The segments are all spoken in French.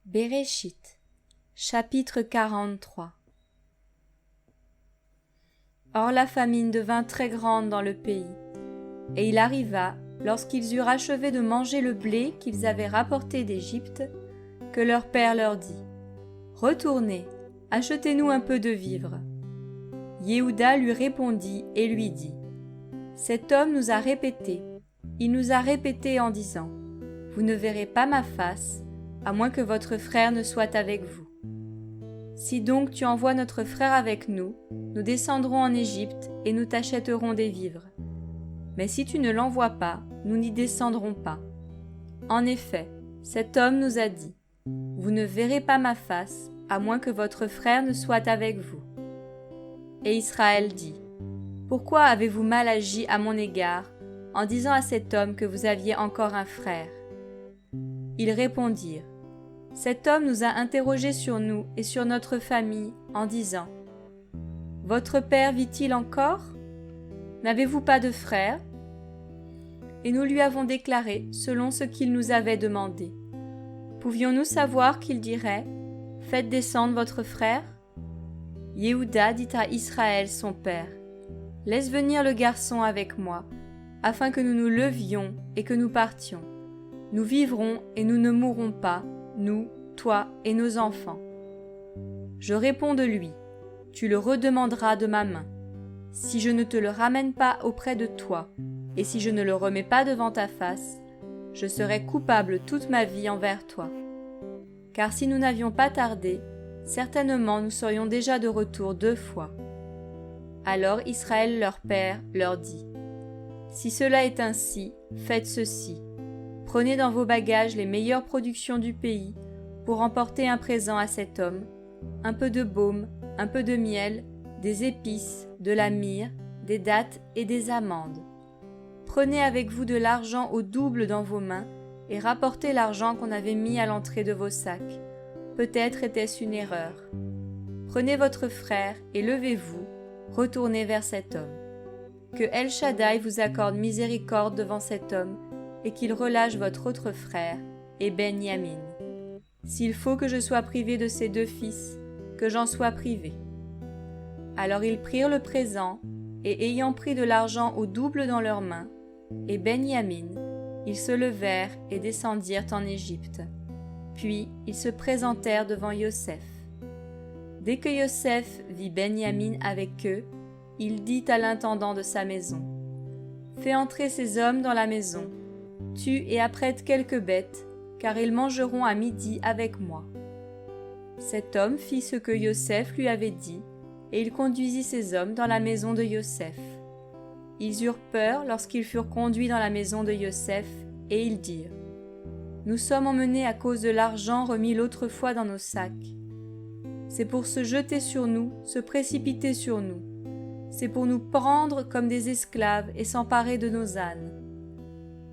Béréchit, chapitre 43. Or la famine devint très grande dans le pays, et il arriva, lorsqu'ils eurent achevé de manger le blé qu'ils avaient rapporté d'Égypte, que leur père leur dit : Retournez, achetez-nous un peu de vivres. Yehuda lui répondit et lui dit : Cet homme nous a répété, il nous a répété en disant : Vous ne verrez pas ma face, à moins que votre frère ne soit avec vous. Si donc tu envoies notre frère avec nous, nous descendrons en Égypte et nous t'achèterons des vivres. Mais si tu ne l'envoies pas, nous n'y descendrons pas. En effet, cet homme nous a dit : Vous ne verrez pas ma face, à moins que votre frère ne soit avec vous. Et Israël dit : Pourquoi avez-vous mal agi à mon égard, en disant à cet homme que vous aviez encore un frère ? Ils répondirent : Cet homme nous a interrogés sur nous et sur notre famille, en disant : Votre père vit-il encore ? N'avez-vous pas de frère ? Et nous lui avons déclaré selon ce qu'il nous avait demandé. Pouvions-nous savoir qu'il dirait : Faites descendre votre frère ? Yehuda dit à Israël son père : Laisse venir le garçon avec moi, afin que nous nous levions et que nous partions. Nous vivrons et nous ne mourrons pas, nous, toi et nos enfants. Je réponds de lui : Tu le redemanderas de ma main. Si je ne te le ramène pas auprès de toi, et si je ne le remets pas devant ta face, je serai coupable toute ma vie envers toi. Car si nous n'avions pas tardé, certainement nous serions déjà de retour 2 fois. Alors Israël leur père leur dit : Si cela est ainsi, faites ceci. Prenez dans vos bagages les meilleures productions du pays pour emporter un présent à cet homme, un peu de baume, un peu de miel, des épices, de la myrrhe, des dattes et des amandes. Prenez avec vous de l'argent au double dans vos mains et rapportez l'argent qu'on avait mis à l'entrée de vos sacs. Peut-être était-ce une erreur. Prenez votre frère et levez-vous, retournez vers cet homme. Que El Shaddai vous accorde miséricorde devant cet homme et qu'il relâche votre autre frère, et Benyamin. S'il faut que je sois privé de ses 2 fils, que j'en sois privé. Alors ils prirent le présent, et ayant pris de l'argent au double dans leurs mains, et Benyamin, ils se levèrent et descendirent en Égypte. Puis ils se présentèrent devant Yosef. Dès que Yosef vit Benyamin avec eux, il dit à l'intendant de sa maison : Fais entrer ces hommes dans la maison, tue et apprête quelques bêtes, car ils mangeront à midi avec moi. Cet homme fit ce que Yosef lui avait dit, et il conduisit ces hommes dans la maison de Yosef. Ils eurent peur lorsqu'ils furent conduits dans la maison de Yosef, et ils dirent : Nous sommes emmenés à cause de l'argent remis l'autre fois dans nos sacs. C'est pour se jeter sur nous, se précipiter sur nous. C'est pour nous prendre comme des esclaves et s'emparer de nos ânes.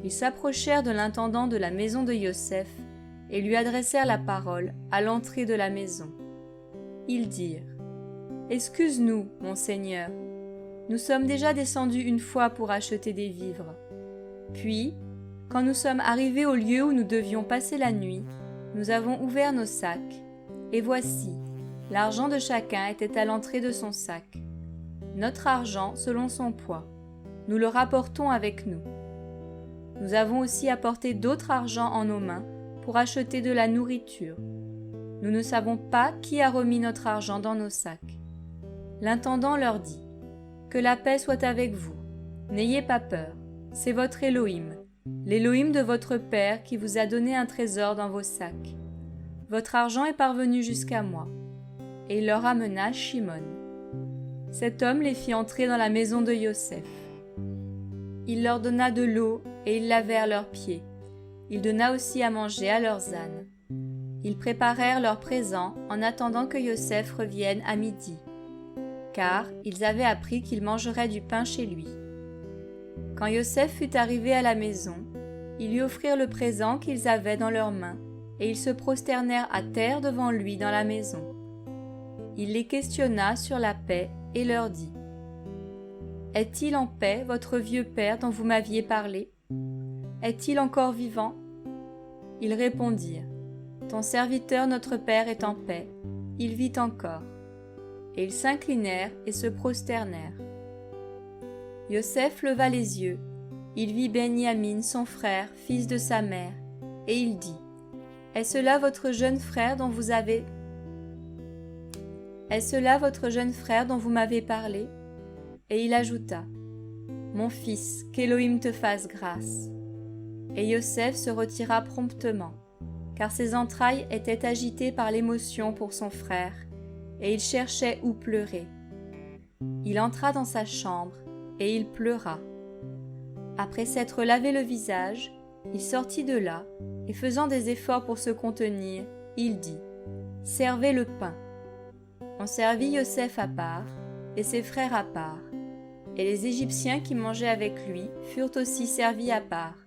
Ils s'approchèrent de l'intendant de la maison de Yosef et lui adressèrent la parole à l'entrée de la maison. Ils dirent : Excuse-nous, mon Seigneur, nous sommes déjà descendus une fois pour acheter des vivres. Puis, quand nous sommes arrivés au lieu où nous devions passer la nuit, nous avons ouvert nos sacs, et voici, l'argent de chacun était à l'entrée de son sac. Notre argent selon son poids. Nous le rapportons avec nous. Nous avons aussi apporté d'autres argents en nos mains pour acheter de la nourriture. Nous ne savons pas qui a remis notre argent dans nos sacs. L'intendant leur dit : Que la paix soit avec vous. N'ayez pas peur. C'est votre Élohim, l'Élohim de votre Père qui vous a donné un trésor dans vos sacs. Votre argent est parvenu jusqu'à moi. Et il leur amena Shimon. Cet homme les fit entrer dans la maison de Yosef. Il leur donna de l'eau et ils lavèrent leurs pieds. Il donna aussi à manger à leurs ânes. Ils préparèrent leurs présents en attendant que Yosef revienne à midi, car ils avaient appris qu'il mangerait du pain chez lui. Quand Yosef fut arrivé à la maison, ils lui offrirent le présent qu'ils avaient dans leurs mains, et ils se prosternèrent à terre devant lui dans la maison. Il les questionna sur la paix et leur dit : Est-il en paix, votre vieux père dont vous m'aviez parlé ? Est-il encore vivant ? Ils répondirent : ton serviteur notre père est en paix, il vit encore. » Et ils s'inclinèrent et se prosternèrent. Yoseph leva les yeux, il vit Benyamin son frère, fils de sa mère, et il dit : « Est-ce là votre jeune frère dont vous m'avez parlé ? » Et il ajouta : « Mon fils, qu'Élohim te fasse grâce. » Et Yoseph se retira promptement, car ses entrailles étaient agitées par l'émotion pour son frère, et il cherchait où pleurer. Il entra dans sa chambre, et il pleura. Après s'être lavé le visage, il sortit de là, et faisant des efforts pour se contenir, il dit : « Servez le pain. » On servit Yoseph à part, et ses frères à part, et les Égyptiens qui mangeaient avec lui furent aussi servis à part,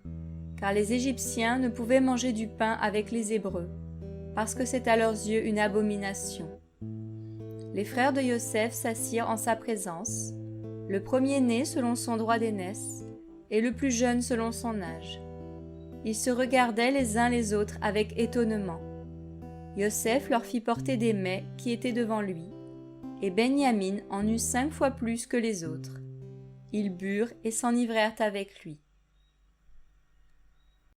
car les Égyptiens ne pouvaient manger du pain avec les Hébreux, parce que c'est à leurs yeux une abomination. Les frères de Yoseph s'assirent en sa présence, le premier-né selon son droit d'aînesse, et le plus jeune selon son âge. Ils se regardaient les uns les autres avec étonnement. Yoseph leur fit porter des mets qui étaient devant lui, et Benyamin en eut 5 fois plus que les autres. Ils burent et s'enivrèrent avec lui.